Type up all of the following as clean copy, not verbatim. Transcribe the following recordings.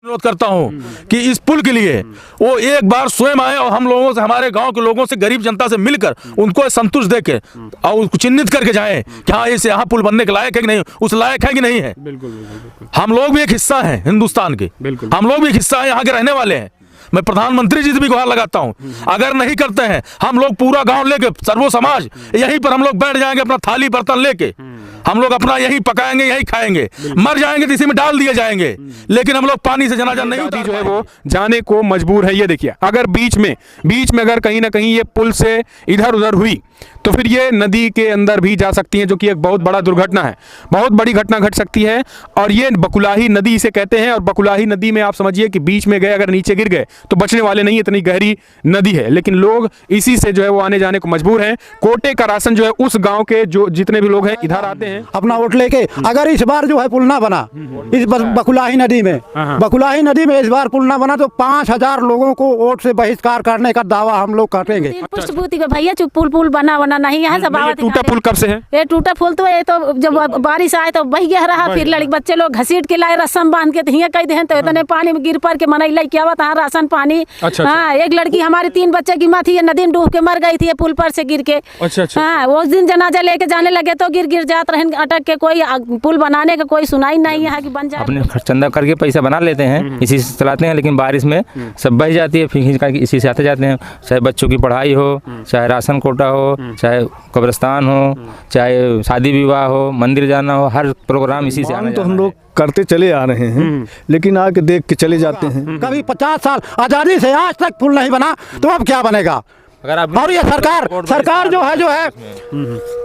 अनुरोध करता हूं कि इस पुल के लिए वो एक बार स्वयं आए और हम लोगों से, हमारे गांव के लोगों से, गरीब जनता से मिलकर उनको संतुष्ट देके और उसको चिन्हित करके जाएं कि हाँ इस यहाँ पुल बनने के लायक है कि नहीं, उस लायक है कि नहीं है। बिल्कुल। हम लोग भी एक हिस्सा हैं हिंदुस्तान के, हम लोग भी एक हिस्सा है, यहाँ के रहने वाले हैं। मैं प्रधानमंत्री जी से भी गुहार लगाता हूं, अगर नहीं करते हैं हम लोग पूरा गांव लेके, सर्वो समाज यहीं पर हम लोग बैठ जाएंगे अपना थाली बर्तन लेके, हम लोग अपना यही पकाएंगे, यही खाएंगे, मर जाएंगे तो इसी में डाल दिए जाएंगे, लेकिन हम लोग पानी से जनाजा नहीं उतार जो है वो जाने को मजबूर है। ये देखिए, अगर बीच में अगर कहीं ना कहीं ये पुल से इधर उधर हुई तो फिर ये नदी के अंदर भी जा सकती है, जो कि एक बहुत बड़ा दुर्घटना है, बहुत बड़ी घटना घट सकती है। और ये बकुलाही नदी इसे कहते हैं, और बकुलाही नदी में आप समझिए कि बीच में गए अगर नीचे गिर गए तो बचने वाले नहीं, इतनी गहरी नदी है। लेकिन लोग इसी से जो है वो आने जाने को मजबूर हैं। कोटे का राशन जो है उस गाँव के जो जितने भी लोग हैं इधर आते हैं अपना वोट लेके। अगर इस बार जो है पुल ना बना इस बकुलाही नदी में इस बार पुल ना बना तो 5000 लोगों को वोट से बहिष्कार करने का दावा हम लोग करेंगे। भैया पुल बना नहीं है सब। टूटा पुल कब से है? ये टूटा पुल तो ये तो जब बारिश आए तो बह गया रहा, फिर लड़के बच्चे लोग घसीट के लाए रस्म बांध के, हियां कह दे तो इतने पानी में गिर पड़ के मनैला क्या हुआ था राशन पानी। हाँ, एक लड़की हमारी 3 बच्चे की माँ थी, ये नदी में डूब के मर गई थी पुल पर से गिर के। हाँ, उस दिन जनाजा लेके जाने लगे तो गिर जाते रहे अटक के, कोई पुल बनाने का कोई सुनाई नहीं है कि बन जाए। अपने चंदा करके पैसा बना लेते हैं, इसी से चलाते हैं, लेकिन बारिश में सब बह जाती है, फिर इसी से आते जाते हैं। चाहे बच्चों की पढ़ाई हो, चाहे राशन कोटा हो, चाहे कब्रिस्तान हो, चाहे शादी विवाह हो, मंदिर जाना हो, हर प्रोग्राम इसी से आना। तो हम लोग करते चले आ रहे हैं, लेकिन आके देख के चले जाते हैं। कभी 50 साल आजादी से आज तक पुल नहीं बना तो अब क्या बनेगा? और ये सरकार जो है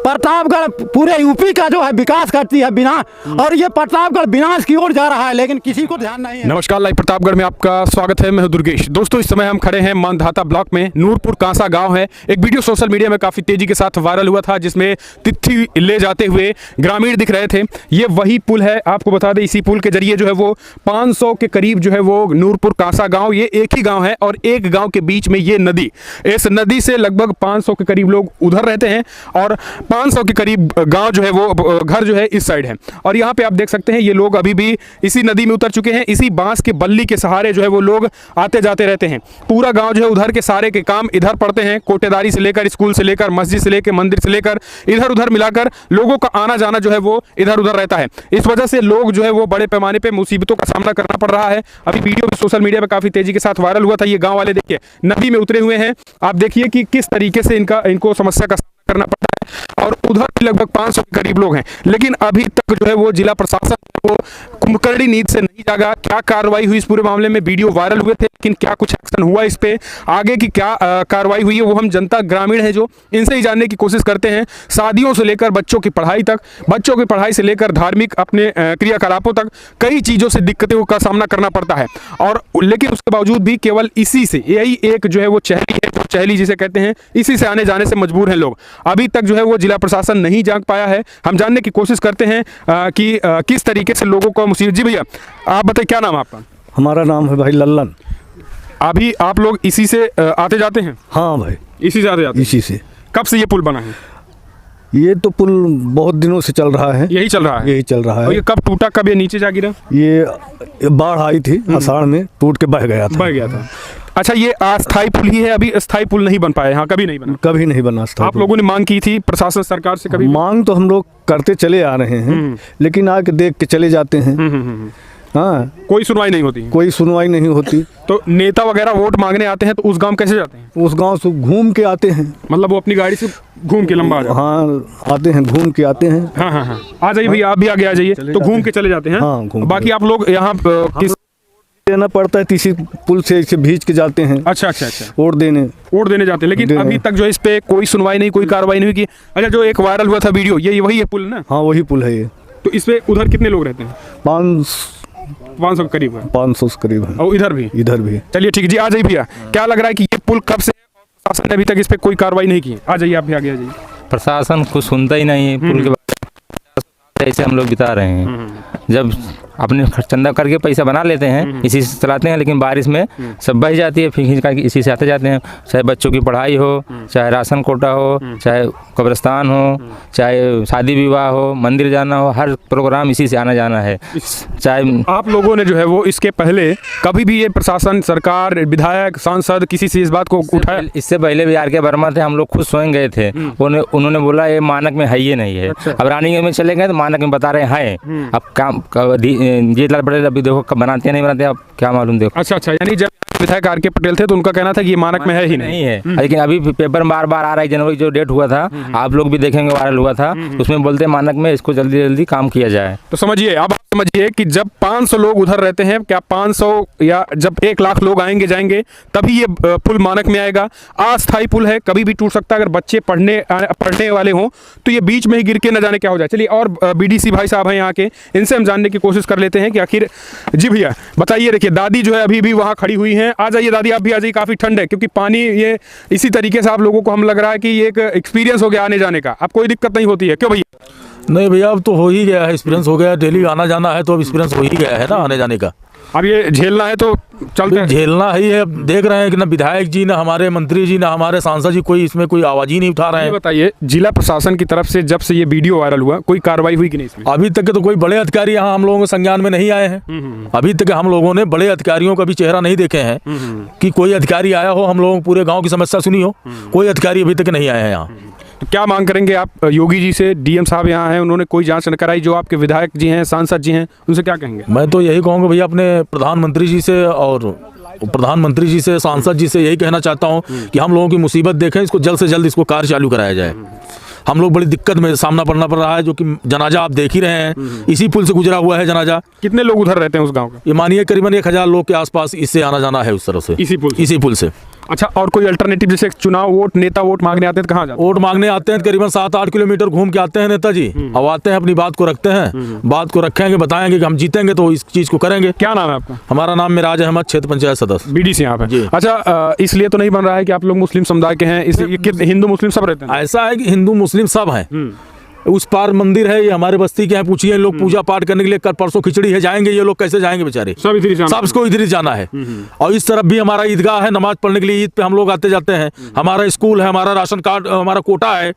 प्रतापगढ़ पूरे यूपी का जो है विकास करती है बिना, और ये प्रतापगढ़ विनाश की ओर जा रहा है, लेकिन किसी को ध्यान नहीं है। नमस्कार, लाइव प्रतापगढ़ में आपका स्वागत है। मैं हूं दुर्गेश। दोस्तों, इस समय हम खड़े हैं मानधाता ब्लॉक में, नूरपुर कांसा गांव है। एक वीडियो सोशल मीडिया में काफी तेजी के साथ वायरल हुआ था, जिसमें तिथि ले जाते हुए ग्रामीण दिख रहे थे। ये वही पुल है, आपको बता दें, इसी पुल के जरिए जो है वो 500 के करीब जो है वो नूरपुर कांसा गाँव, ये एक ही गाँव है, और एक गाँव के बीच में ये नदी, इस नदी से लगभग 500 के करीब लोग उधर रहते हैं, और 500 के करीब गांव जो है वो घर जो है इस साइड है। और यहाँ पे आप देख सकते हैं ये लोग अभी भी इसी नदी में उतर चुके हैं। इसी बांस के बल्ली के सहारे जो है वो लोग आते जाते रहते हैं। पूरा गांव जो है उधर के सारे के काम इधर पड़ते हैं, कोटेदारी से लेकर, स्कूल से लेकर, मस्जिद से लेकर, मंदिर से लेकर, इधर उधर मिलाकर लोगों का आना जाना जो है वो इधर उधर रहता है। इस वजह से लोग जो है वो बड़े पैमाने पर मुसीबतों का सामना करना पड़ रहा है। अभी वीडियो भी सोशल मीडिया पर काफी तेजी के साथ वायरल हुआ था। ये गाँव वाले देखिए नदी में उतरे हुए हैं, आप देखिए कि किस तरीके से इनको समस्या का सामना करना पड़ता है। और उधर भी लगभग 500 के करीब लोग हैं, लेकिन अभी तक जो है वो जिला प्रशासन वो कुंभकर्णी नींद से नहीं जागा। क्या कार्रवाई हुई इस पूरे मामले में? वीडियो वायरल हुए थे, लेकिन क्या कुछ एक्शन हुआ इस पे, आगे की क्या कार्रवाई हुई है, वो हम जनता ग्रामीण है जो इनसे ही जानने की कोशिश करते हैं। शादियों से लेकर बच्चों की पढ़ाई तक, बच्चों की पढ़ाई से लेकर धार्मिक अपने क्रियाकलापों तक कई चीज़ों से दिक्कतों का सामना करना पड़ता है। और लेकिन उसके बावजूद भी केवल इसी से, यही एक जो है वो चहली है, जो चहली जिसे कहते हैं, इसी से आने जाने से मजबूर हैं लोग। अभी तक जो है वो जिला प्रशासन नहीं जाग पाया है। हम जानने की कोशिश करते हैं कि किस तरीके से लोगों को मुसीबत। जी भैया, आप बताइए क्या नाम है आपका? हमारा नाम है भाई लल्लन। अभी आप लोग इसी से आते जाते हैं? हाँ भाई, इसी से आते जाते हैं। इसी से। कब से ये पुल बना है? ये तो पुल बहुत दिनों से चल रहा है। यही चल रहा है? यही चल रहा है। और ये कब टूटा, कब ये नीचे जा गिरा? ये बाढ़ आई थी आषाढ़ में, टूट के बह गया था। अच्छा, ये अस्थायी पुल ही है, अभी अस्थायी पुल नहीं बन पाया यहाँ? कभी नहीं बना? कभी नहीं बना। आप लोगों ने मांग की थी प्रशासन सरकार से? कभी मांग तो हम लोग करते चले आ रहे हैं, लेकिन आके देख के चले जाते हैं। हाँ, कोई सुनवाई नहीं होती? कोई सुनवाई नहीं होती। तो नेता वगैरह वोट मांगने आते हैं तो उस गांव कैसे जाते हैं? उस गांव से घूम के आते हैं। मतलब वो अपनी गाड़ी से घूम के लंबा? हाँ, आते हैं, घूम के आते हैं। हाँ, आ जाइए भैया, आप भी आगे आ जाइए। तो घूम के चले जाते हैं? हाँ। बाकी आप लोग यहाँ किस देना पड़ता है, किसी पुल से इसे भीज के जाते हैं। अच्छा। वोट देने जाते हैं, लेकिन अभी तक जो इस पे कोई सुनवाई नहीं, कोई कार्रवाई नहीं हुई। अच्छा, जो एक वायरल हुआ था वीडियो, ये वही है पुल ना? हाँ, वही पुल है ये। तो इस पे उधर कितने लोग रहते हैं? 500 करीब है। 500 करीब है। और इधर भी? चलिए ठीक है जी, आ जाइए भैया। क्या लग रहा है कि ये पुल कब से प्रशासन ने अभी तक इस पे कोई कार्रवाई नहीं की? आ जाइए, आप भी आगे आ जाइए। प्रशासन कुछ सुनता ही नहीं है। पुल के बाद ऐसे हम लोग बिता रहे हैं। जब अपने चंदा करके पैसा बना लेते हैं, इसी से चलाते हैं, लेकिन बारिश में सब बह जाती है, फिर खींच करके इसी से आते जाते हैं। चाहे बच्चों की पढ़ाई हो, चाहे राशन कोटा हो, चाहे कब्रिस्तान हो, चाहे शादी विवाह हो, मंदिर जाना हो, हर प्रोग्राम इसी से आना जाना है। चाहे आप लोगों ने जो है वो इसके पहले कभी भी ये प्रशासन, सरकार, विधायक, सांसद किसी से इस बात को उठाया? इससे पहले भी आर.के. वर्मा थे, हम लोग खुद स्वयं गए थे, उन्होंने बोला ये मानक में है, ये नहीं है। अब रानीगंज में चले गए तो मानक में बता रहे हैं। अब काम जीतलाल पटेल अभी देखो कब बनाते हैं नहीं बनाते, अब क्या मालूम। देखो अच्छा, यानी जब विधायक आर.के. पटेल थे तो उनका कहना था कि ये मानक में है ही नहीं है, लेकिन अभी पेपर में बार बार आ रहा है। जनवरी जो डेट हुआ था, आप लोग भी देखेंगे, वायरल हुआ था, उसमें बोलते हैं मानक में इसको जल्दी जल्दी काम किया जाए। तो समझिए, अब समझिए कि जब 500 लोग उधर रहते हैं, क्या 500 या जब 1 लाख लोग आएंगे जाएंगे तभी ये पुल मानक में आएगा। अस्थायी पुल है, कभी भी टूट सकता है। अगर बच्चे पढ़ने वाले हों तो ये बीच में ही गिर के न जाने क्या हो जाए। चलिए, और बीडीसी भाई साहब हैं यहाँ के, इनसे हम जानने की कोशिश कर लेते हैं कि आखिर। जी भैया बताइए, देखिए दादी जो है अभी भी वहाँ खड़ी हुई हैं। आ जाइए दादी, आप भी आ जाइए, काफ़ी ठंड है, क्योंकि पानी ये इसी तरीके से आप लोगों को हम लग रहा है कि ये एक एक्सपीरियंस हो गया आने जाने का। अब कोई दिक्कत नहीं होती है क्यों भैया? नहीं भैया, अब तो हो ही गया है, एक्सपीरियंस हो गया, डेली आना जाना है तो अब एक्सपीरियंस हो ही गया है ना आने जाने का। अब ये झेलना है तो चलते हैं। झेलना ही है। देख रहे हैं कि ना विधायक जी, ना हमारे मंत्री जी, ना हमारे सांसद जी कोई इसमें कोई आवाज ही नहीं उठा रहे हैं। बताइए, जिला प्रशासन की तरफ से जब से ये वीडियो वायरल हुआ कोई कार्रवाई हुई कि नहीं इसमें? अभी तक तो कोई बड़े अधिकारी यहाँ हम लोगों के संज्ञान में नहीं आए हैं। अभी तक हम लोगों ने बड़े अधिकारियों का भी चेहरा नहीं देखे हैं कि कोई अधिकारी आया हो, हम लोगों पूरे गाँव की समस्या सुनी हो। कोई अधिकारी अभी तक नहीं आए हैं यहाँ। तो क्या मांग करेंगे आप योगी जी से? डीएम साहब यहाँ हैं, उन्होंने कोई जांच न कराई। जो आपके विधायक जी हैं, सांसद जी हैं, उनसे क्या कहेंगे? मैं तो यही कहूँगा भैया, अपने प्रधानमंत्री जी से और प्रधानमंत्री जी से, सांसद जी से यही कहना चाहता हूँ कि हम लोगों की मुसीबत देखें, इसको जल्द से जल्द इसको कार्य चालू कराया जाए। हम लोग बड़ी दिक्कत में सामना पड़ना पड़ रहा है, जो कि जनाजा आप देख ही रहे हैं, इसी पुल से गुजरा हुआ है जनाजा। कितने लोग उधर रहते हैं उस गांव के? ये मानिए करीबन 1000 लोग के आसपास इससे आना जाना है उस तरफ से, इसी पुल से। अच्छा, और कोई अल्टरनेटिव, जैसे चुनाव वोट, नेता वोट मांगने आते हैं तो कहाँ जाते हैं? वोट मांगने आते हैं करीबन 7-8 किलोमीटर घूम के आते हैं नेताजी। अब आते हैं, अपनी बात को रखते हैं, बात को रखेंगे, बताएंगे कि हम जीतेंगे तो इस चीज को करेंगे। क्या नाम है आपका? हमारा नाम मिराज अहमद, क्षेत्र पंचायत सदस्य, बीडीसी यहाँ पे। अच्छा, इसलिए तो नहीं बन रहा है कि आप लोग मुस्लिम समुदाय के हैं, हिंदू मुस्लिम सब रहते हैं? ऐसा है कि हिंदू मुस्लिम सब हैं। उस पार मंदिर है, ये हमारे बस्ती के हैं, पूछिए लोग पूजा पाठ करने के लिए, कल परसों खिचड़ी है, जाएंगे ये लोग कैसे जाएंगे बेचारे? सब इधर जाना, सबको इधर ही जाना है। और इस तरफ भी हमारा ईदगाह है, नमाज पढ़ने के लिए ईद पे हम लोग आते जाते हैं। हमारा स्कूल है, हमारा राशन कार्ड, हमारा कोटा है,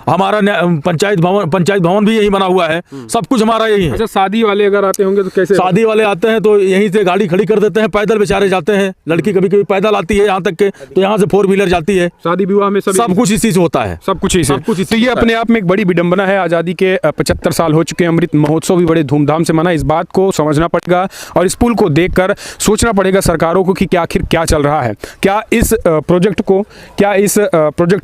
हमारा पंचायत भवन भी यही बना हुआ है, सब कुछ हमारा यही है। अच्छा, शादी वाले अगर आते होंगे तो कैसे? शादी वाले आते हैं तो यहीं से गाड़ी खड़ी कर देते हैं, पैदल बेचारे जाते हैं। लड़की कभी कभी पैदल आती है यहाँ तक के, तो यहाँ से 4 व्हीलर जाती है। शादी विवाह में सब कुछ इसी से होता है, सब कुछ इसी से। तो ये अपने आप में एक बड़ी विडंबना है। आज़ादी के 75 साल हो चुके हैं, अमृत महोत्सव भी बड़े धूमधाम से मना। इस बात को समझना पड़ेगा और इस पुल को देखकर सोचना पड़ेगा सरकारों को कि आखिर क्या चल रहा है। क्या इस प्रोजेक्ट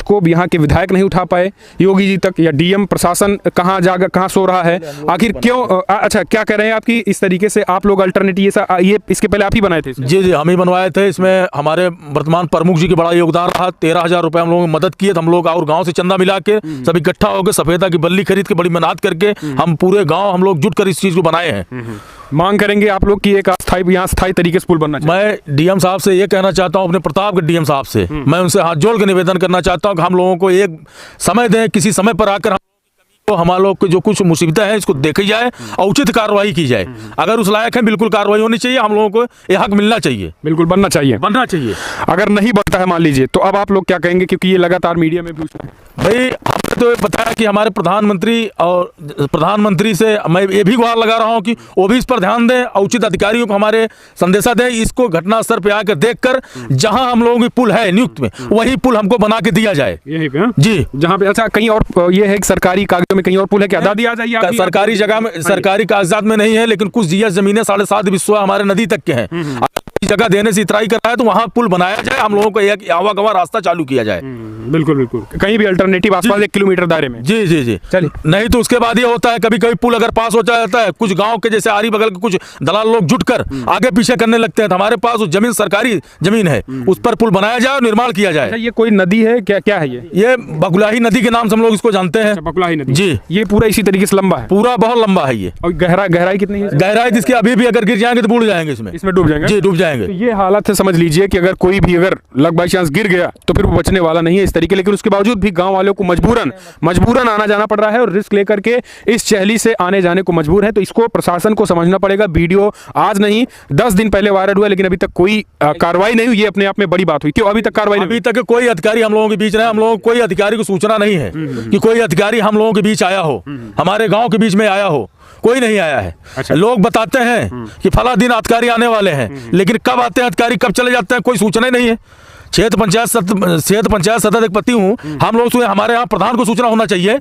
को यहाँ के विधायक नहीं उठा पाए योगी जी तक, या डीएम प्रशासन कहाँ सो रहा है आखिर? क्यों? अच्छा, क्या कह रहे हैं आपकी इस तरीके से आप लोग अल्टरनेटिव ये इसके पहले आप ही बनाए थे? जी, हम ही बनवाए थे। इसमें हमारे वर्तमान प्रमुख जी की बड़ा योगदान रहा। 13,000 रुपए हम लोगों ने मदद किए। हम लोग और गाँव से चंदा मिला के सब इकट्ठा होकर सफेदा की बल्ली खरीद के बड़ी मेहनत करके हम पूरे गांव हम लोग जुट कर इस चीज को बनाए हैं। मांग करेंगे आप लोग कि एक स्थायी तरीके से पुल बनना चाहिए। मैं डीएम साहब से ये कहना चाहता हूं, अपने प्रताप के डीएम साहब से मैं उनसे हाथ जोड़ के निवेदन करना चाहता हूं कि हम लोगों को एक समय दें, किसी समय पर आकर तो हमारे लोग को जो कुछ मुसीबतें हैं इसको देखी जाए और उचित कार्रवाई की जाए। अगर उस लायक है बिल्कुल कार्रवाई होनी चाहिए, हम लोगों को ये हक मिलना चाहिए, बिल्कुल बनना चाहिए। अगर नहीं बनता है मान लीजिए, तो अब आप लोग क्या कहेंगे? क्योंकि ये लगातार मीडिया में भी भाई, हमने तो बताया कि हमारे प्रधानमंत्री से मैं ये भी गुहार लगा रहा हूँ कि वो भी इस पर ध्यान दें और उचित अधिकारियों को हमारे संदेशा दें। इसको घटना स्तर पे आकर देखकर जहां हम लोगों की पुल है नियुक्त में, वही पुल हमको बना के दिया जाए यहीं पे। जी, जहाँ पे। अच्छा, कहीं और ये है कि सरकारी कागजों में कहीं और पुल है क्या? दादी आ जाइए। सरकारी जगह में, सरकारी कागजात में नहीं है, लेकिन कुछ जीएस जमीनें 7.5 बिस्वा हमारे नदी तक के हैं। जगह देने से इतराई कर रहा है तो वहाँ पुल बनाया जाए, हम लोगों को एक आवागमन रास्ता चालू किया जाए। बिल्कुल, कहीं भी अल्टरनेटिव आसपास 1 किलोमीटर दायरे में। जी। चलिए, नहीं तो उसके बाद ये होता है कभी कभी पुल अगर पास हो जाता है, कुछ गांव के जैसे आरी बगल के कुछ दलाल लोग जुटकर आगे पीछे करने लगते हैं, तो हमारे पास जमीन सरकारी जमीन है, उस पर पुल बनाया जाए और निर्माण किया जाए। ये कोई नदी है क्या है? ये बगुलाही नदी के नाम से हम लोग इसको जानते हैं। बगुलाही नदी जी। ये पूरा इसी तरीके से लंबा है? पूरा बहुत लंबा है ये। और गहराई कितनी है? गहराई जिसकी अभी भी अगर गिर जाएंगे तो बूढ़ जाएंगे, इसमें डूब जाएंगे। जी, डूब जाएंगे। बनेंगे। तो ये हालत है, समझ लीजिए कि अगर कोई भी अगर लक बाई चांस गिर गया तो फिर वो बचने वाला नहीं है इस तरीके, लेकिन उसके बावजूद भी गांव वालों को मजबूरन आना जाना पड़ रहा है और रिस्क लेकर के इस चहली से आने जाने को मजबूर है। तो इसको प्रशासन को समझना पड़ेगा। वीडियो आज नहीं 10 दिन पहले वायरल हुआ, लेकिन अभी तक कोई कार्रवाई नहीं हुई। ये अपने आप में बड़ी बात हुई। क्यों अभी तक कार्रवाई नहीं? अभी तक कोई अधिकारी हम लोगों के बीच नहीं, हम लोगों को कोई अधिकारी को सूचना नहीं है कि कोई अधिकारी हम लोगों के बीच आया हो, हमारे गांव के बीच में आया हो, कोई नहीं आया है। अच्छा। लोग बताते हैं कि फला दिन अधिकारी आने वाले हैं, लेकिन कब आते हैं अधिकारी, कब चले जाते हैं, कोई सूचना ही नहीं है। क्षेत्र पंचायत सदस्य हूँ, हम लोग हमारे यहाँ प्रधान को सूचना होना चाहिए।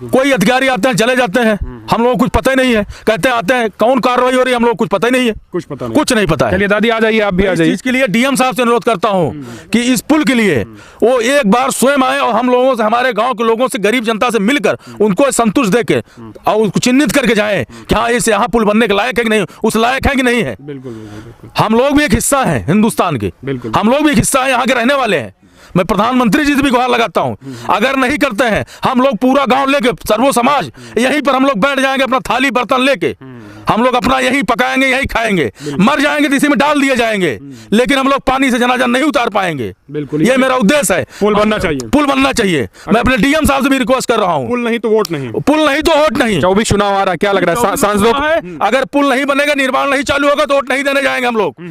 कोई अधिकारी आते हैं चले जाते हैं, हम लोगों को कुछ पता ही नहीं है। कहते हैं आते हैं, कौन कार्रवाई हो रही है हम लोग कुछ पता ही नहीं है। कुछ नहीं पता है। चलिए दादी आ जाइए, आप भी आ जाइए। इसके लिए डीएम साहब से अनुरोध करता हूँ कि इस पुल के लिए वो एक बार स्वयं आए और हम लोगों से, हमारे गांव के लोगों से, गरीब जनता से मिलकर उनको संतुष्ट दे के और उसको चिन्हित करके जाए कि हाँ इस यहाँ पुल बनने के लायक है कि नहीं, उस लायक है कि नहीं है। हम लोग भी एक हिस्सा है हिंदुस्तान के, हम लोग भी एक हिस्सा है, यहाँ के रहने वाले हैं। मैं प्रधानमंत्री जी से भी गुहार लगाता हूं, अगर नहीं करते हैं हम लोग पूरा गांव लेके, सर्वो समाज यहीं पर हम लोग बैठ जाएंगे, अपना थाली बर्तन लेके हम लोग अपना यहीं पकाएंगे, यहीं खाएंगे, मर जाएंगे तो इसी में डाल दिए जाएंगे, लेकिन हम लोग पानी से जनाजा नहीं उतार पाएंगे। बिल्कुल, ये मेरा उद्देश्य है। पुल बनना चाहिए, पुल बनना चाहिए। मैं अपने डीएम साहब से भी रिक्वेस्ट कर रहा हूँ। पुल नहीं तो वोट नहीं, पुल नहीं तो वोट नहीं। 24 चुनाव आ रहा है, क्या लग रहा है सांसदों है, अगर पुल नहीं बनेगा, निर्माण नहीं चालू होगा तो वोट नहीं देने जाएंगे हम लोग।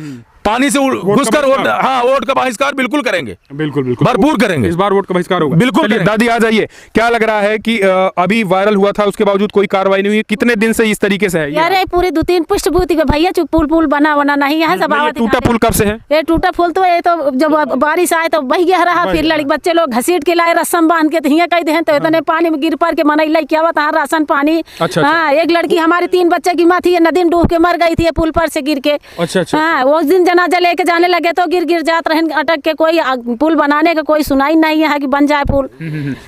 पानी से घुसकर वोट, हाँ वोट का बहिष्कार बिल्कुल करेंगे, बिल्कुल भरपूर करेंगे। इस बार वोट का बहिष्कार होगा बिल्कुल। दादी आ जाइए, क्या लग रहा है कि अभी वायरल हुआ था उसके बावजूद कोई कार्रवाई नहीं हुई? कितने दिन से इस तरीके से है यार? ये पूरी 2-3 पुष्ट भूति भैया पुल बना नहीं है। सब टूटा पुल कब से है? ये टूटा पुल तो ये तो जब बारिश आए तो बह गया रहा, फिर लड़के बच्चे लोग घसीट के लाए रस्म बांध के, हियाँ कह दे तो इतने पानी में गिर पड़ के मनैला क्या हुआ था राशन पानी। हाँ, एक लड़की हमारी 3 बच्चे की माँ थी, नदी में डूब के मर गई थी पुल पर से गिर के। हाँ, उस दिन जनाजा लेके जाने लगे तो गिर जात रहे अटक के। कोई पुल बनाने का कोई सुनाई नहीं है कि बन जाए पुल।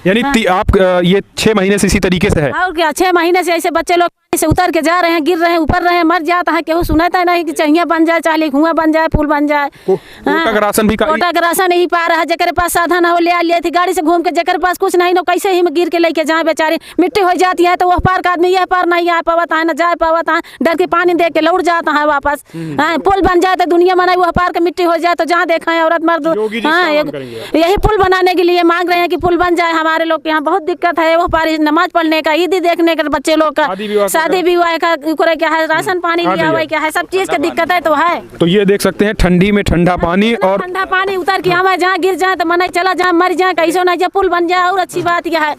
यानी आप ये 6 महीने से इसी तरीके से है? और क्या, 6 महीने से ऐसे बच्चे लोग से उतर के जा रहे हैं, गिर रहे हैं, ऊपर रहे हैं, मर जाता है। केहू सुनाता नहीं कि चाहिए बन जाए, चाहे कुआं बन जाए, पुल बन जाए। कोटा का राशन भी कोटा का राशन नहीं पा रहा है। जेकर पास साधन हो ले लिए थी गाड़ी से घूम के, जेकर पास कुछ नहीं, कैसे ही गिर के लेके जाए बेचारे। मिट्टी हो जाती है तो वह पार का आदमी यह पार नहीं आ पाता है, न जा पाता है, डर के पानी देख के लौट जाता है वापस। पुल बन जाए तो दुनिया मनाई, वह पार का मिट्टी हो जाए तो जहाँ देखा है औरत मर्द। हाँ, यही पुल बनाने के लिए मांग रहे हैं कि पुल बन जाए। हमारे लोग के यहाँ बहुत दिक्कत है, वो पार नमाज पढ़ने का, ईदी देखने का, बच्चे लोग का शादी विवाह का, क्या है राशन पानी लिया हुआ क्या है, सब चीज का दिक्कत है। तो है, तो ये देख सकते हैं ठंडी में ठंडा पानी और ठंडा पानी उतर के हमारे जहाँ गिर जाए तो मना चला जाए, मर जाए, कैसे ना जाए, पुल बन जाए और अच्छी बात यह है।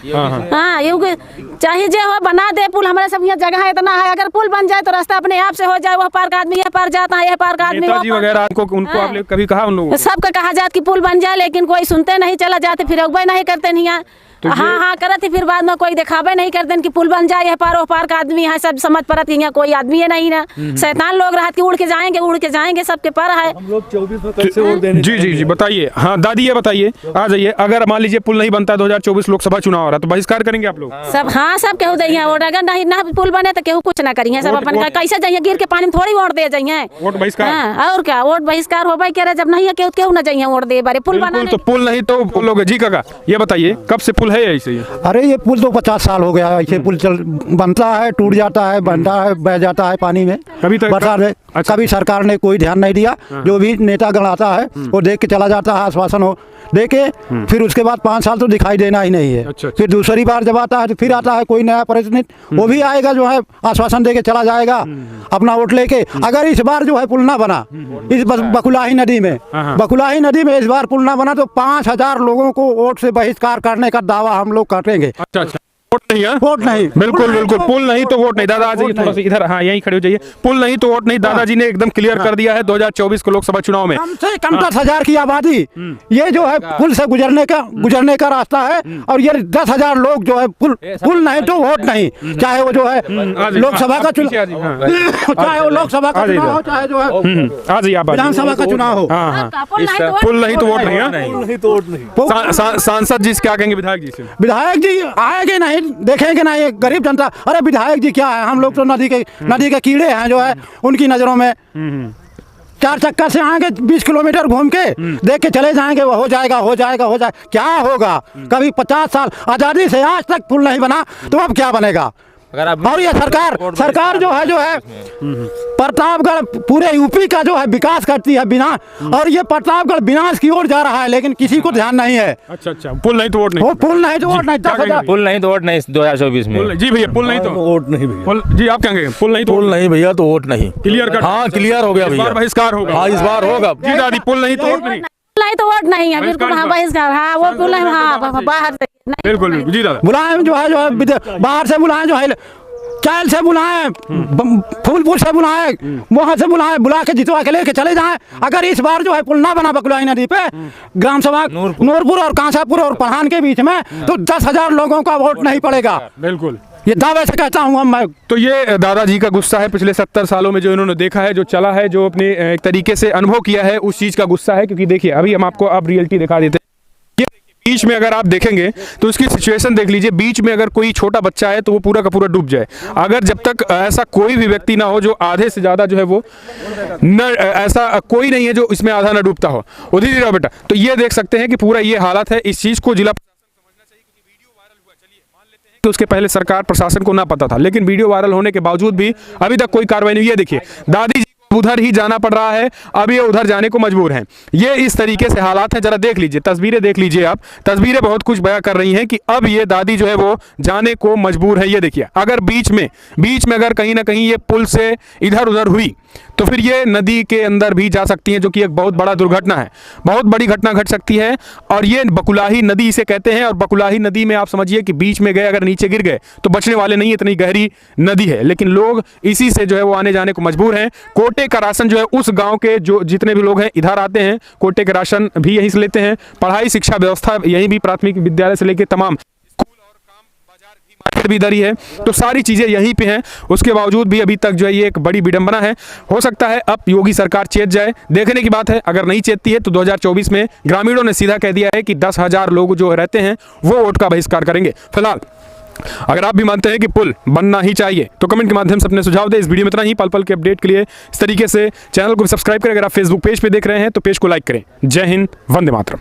हाँ, ये चाहिए जो हो बना दे पुल। हमारे सब यहाँ जगह इतना है, अगर पुल बन जाए तो रास्ता अपने आप से हो जाए, वह पार का आदमी यह पार जाता है, यह पार का आदमी वगैरह उनको आपने कभी कहा उन लोगों? सबका कहा जाता कि पुल बन जाए, लेकिन कोई सुनते नहीं, चला जाते, फिर अगुवाई नहीं करते नहीं है। तो हाँ करते, फिर बाद में कोई दिखावे नहीं करते कि पुल बन जाए, वो पार का आदमी है, सब समझ पड़त यहाँ कोई आदमी है नहीं ना। शैतान लोग रहते कि उड़ के जाएंगे सबके पर है। हम लोग 24 जी बताइए। हाँ दादी ये बताइए, आ जाइए, अगर मान लीजिए पुल नहीं बनता, 2024 लोकसभा चुनाव आ रहा, तो बहिष्कार करेंगे आप लोग? सब हाँ, सब केहू दे, अगर नहीं ना पुल बने तो केहू कुछ ना करिए, सब अपन कैसे जाइए, गिर के पानी में थोड़ी वोट दे जाइए। वोट बहिष्कार? और क्या, वोट बहिष्कार हो भाई, कह रहे जब नहीं केहू ना जाइए वोट दे बारे। पुल बना तो पुल नहीं तो बोलोगे? जी काका ये बताइए, कब से पुल है ऐसे? अरे ये पुल तो 50 साल हो गया, ऐसे पुल बनता है, टूट जाता है, बनता है, बह जाता है पानी में। कभी सरकार ने कोई ध्यान नहीं दिया। जो भी नेतागण आता है वो देख के चला जाता है, आश्वासन हो दे के, फिर उसके बाद 5 साल तो दिखाई देना ही नहीं है। फिर दूसरी बार जब आता है तो फिर आता है कोई नया प्रतिनिधि, वो भी आएगा, जो है आश्वासन दे के चला जाएगा अपना वोट लेके। अगर इस बार जो है पुल ना बना, इस बकुलाही नदी में इस बार पुल ना बना तो 5000 लोगों को वोट से बहिष्कार करने का दावा हम लोग करेंगे। अच्छा, वोट नहीं है? वोट नहीं, बिल्कुल पुल नहीं तो वोट नहीं। दादा आ जाइए थोड़ा सा इधर, हाँ यहीं खड़े हो जाइए। पुल नहीं तो वोट नहीं, दादाजी ने एकदम क्लियर कर दिया है 2024 के लोकसभा चुनाव में। कम से कम 10,000 की आबादी ये जो है पुल से गुजरने का रास्ता है, और ये 10,000 लोग जो है पुल नहीं तो वोट नहीं। चाहे वो जो है लोकसभा का चुनाव, चाहे वो लोकसभा का चुनाव हो, चाहे जो है विधानसभा का चुनाव हो, पुल नहीं तो वोट नहीं। सांसद जी क्या कहेंगे? विधायक जी आएंगे नहीं, देखेंगे ना ये गरीब जनता। अरे विधायक जी क्या है, हम लोग तो नदी के कीड़े हैं, जो है उनकी नजरों में। 4 चक्का से आएंगे, 20 किलोमीटर घूम के देख के चले जाएंगे, वो हो जाएगा। क्या होगा? कभी 50 साल आज़ादी से आज तक पुल नहीं बना, तो अब क्या बनेगा? और ये सरकार जो है प्रतापगढ़ पूरे यूपी का जो है विकास करती है बिना, और ये प्रतापगढ़ विनाश की ओर जा रहा है, लेकिन किसी को ध्यान नहीं है। अच्छा, पुल नहीं तो वोट नहीं, वो पुल नहीं तो वोट नहीं, 10,000 पुल नहीं तो वोट नहीं 2024 में। जी भैया, पुल नहीं तो वोट नहीं भैया। पुल, जी आप क्या कहेंगे? पुल नहीं तो पुल नहीं भैया तो वोट नहीं। क्लियर कर, हाँ क्लियर हो गया इस बार भैया, बहिष्कार होगा। हाँ इस बार होगा। जी दादी, पुल नहीं तो वोट नहीं, नहीं तो वोट नहीं है बिल्कुल। हाँ बहिष्कार, हाँ वो पुल है, हाँ बाहर से नहीं। बिल्कुल। जी दादा, बुलाए जो है बाहर से बुलाए, जो है चैल से बुलाए, फूलपुर से बुलाए, वहाँ से बुलाए, बुला के जितवा के लेके चले जाएं। अगर इस बार जो है पुल ना बना बकुलाई नदी पे ग्राम सभा नूरपुर और कांसापुर और पढ़ान के बीच में, तो 10,000 लोगों का वोट नहीं पड़ेगा। बिल्कुल, ये दावे से कहता हूँ मैं। तो ये दादाजी का गुस्सा है, पिछले 70 सालों में जो इन्होंने देखा है, जो चला है, जो अपने एक तरीके से अनुभव किया है, उस चीज़ का गुस्सा है। क्योंकि देखिए, अभी हम आपको अब रियलिटी दिखा देते हैं। ये बीच में अगर आप देखेंगे तो उसकी सिचुएशन देख लीजिए। बीच में अगर कोई छोटा बच्चा है तो वो पूरा का पूरा डूब जाए। अगर जब तक ऐसा कोई भी व्यक्ति ना हो जो आधे से ज़्यादा जो है वो न, ऐसा कोई नहीं है जो इसमें आधा ना डूबता हो। उधर रहो बेटा। तो ये देख सकते हैं कि पूरा ये हालत है। इस चीज़ को जिला कि उसके पहले सरकार प्रशासन को ना पता था, लेकिन वीडियो वायरल होने के बावजूद भी अभी तक कोई कार्रवाई नहीं हुई है। देखिए, दादी जी को उधर ही जाना पड़ रहा है, अब ये उधर जाने को मजबूर हैं। ये इस तरीके से हालात हैं। जरा देख लीजिए, तस्वीरें देख लीजिए आप। तस्वीरें बहुत कुछ बयां कर रही हैं कि अब ये दादी जो है वो जाने को मजबूर है। ये देखिए, अगर बीच में अगर कहीं ना कहीं ये पुल से इधर उधर हुई तो फिर ये नदी के अंदर भी जा सकती है, जो कि एक बहुत बड़ा दुर्घटना है, बहुत बड़ी घटना घट सकती है। और ये बकुलाही नदी इसे कहते हैं। और बकुलाही नदी में आप समझिए कि बीच में गए, अगर नीचे गिर गए तो बचने वाले नहीं, इतनी गहरी नदी है। लेकिन लोग इसी से जो है वो आने जाने को मजबूर हैं। कोटे का राशन जो है, उस गांव के जो जितने भी लोग हैं इधर आते हैं, कोटे के राशन भी यहीं से लेते हैं। पढ़ाई शिक्षा व्यवस्था यहीं भी, प्राथमिक विद्यालय से लेकर तमाम मार्केट भी इधर ही है, तो सारी चीजें यहीं पे हैं। उसके बावजूद भी अभी तक जो है ये एक बड़ी विडंबना है। हो सकता है अब योगी सरकार चेत जाए, देखने की बात है। अगर नहीं चेतती है तो 2024 में ग्रामीणों ने सीधा कह दिया है कि 10,000 लोग जो रहते हैं वो वोट का बहिष्कार करेंगे। फिलहाल अगर आप भी मानते हैं कि पुल बनना ही चाहिए तो कमेंट के माध्यम से अपने सुझाव दें। इस वीडियो में इतना ही। पल पल के अपडेट के लिए इस तरीके से चैनल को सब्सक्राइब करें। अगर आप फेसबुक पेज पे देख रहे हैं तो पेज को लाइक करें। जय हिंद, वंदे मातरम।